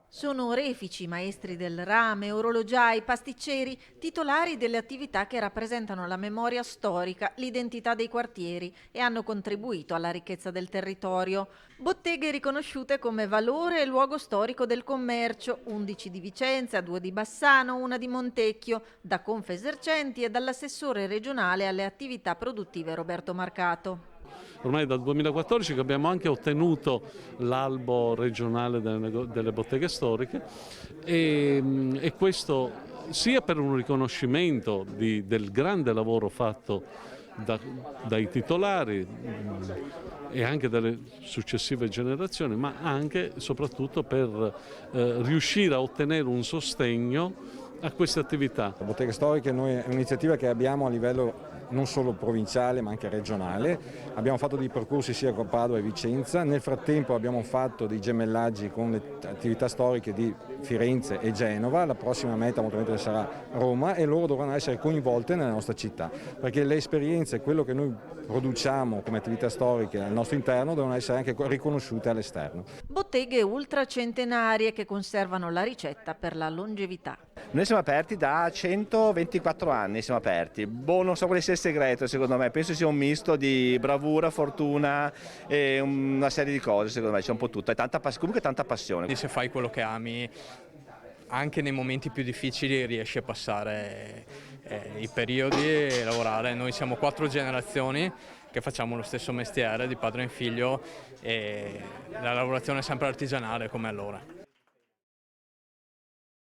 Sono orefici, maestri del rame, orologiai, pasticceri, titolari delle attività che rappresentano la memoria storica, l'identità dei quartieri e hanno contribuito alla ricchezza del territorio. Botteghe riconosciute come valore e luogo storico del commercio, 11 di Vicenza, 2 di Bassano, una di Montecchio, da Confesercenti e dall'assessore regionale alle attività produttive Roberto Marcato. Ormai dal 2014 che abbiamo anche ottenuto l'albo regionale delle botteghe storiche e questo sia per un riconoscimento del grande lavoro fatto dai titolari e anche dalle successive generazioni, ma anche e soprattutto per riuscire a ottenere un sostegno a queste attività. La Botteghe Storiche noi è un'iniziativa che abbiamo a livello non solo provinciale ma anche regionale. Abbiamo fatto dei percorsi sia con Padova e Vicenza, nel frattempo abbiamo fatto dei gemellaggi con le attività storiche di Firenze e Genova, la prossima meta molto probabilmente sarà Roma e loro dovranno essere coinvolte nella nostra città, perché le esperienze, quello che noi produciamo come attività storiche al nostro interno devono essere anche riconosciute all'esterno. Botteghe ultracentenarie che conservano la ricetta per la longevità. Noi siamo aperti da 124 anni, siamo aperti. Non so quale sia il segreto secondo me, penso sia un misto di bravura, fortuna e una serie di cose, secondo me c'è un po' tutto, comunque tanta passione. Se fai quello che ami, anche nei momenti più difficili riesci a passare i periodi e lavorare. Noi siamo 4 generazioni che facciamo lo stesso mestiere di padre in figlio e la lavorazione è sempre artigianale come allora.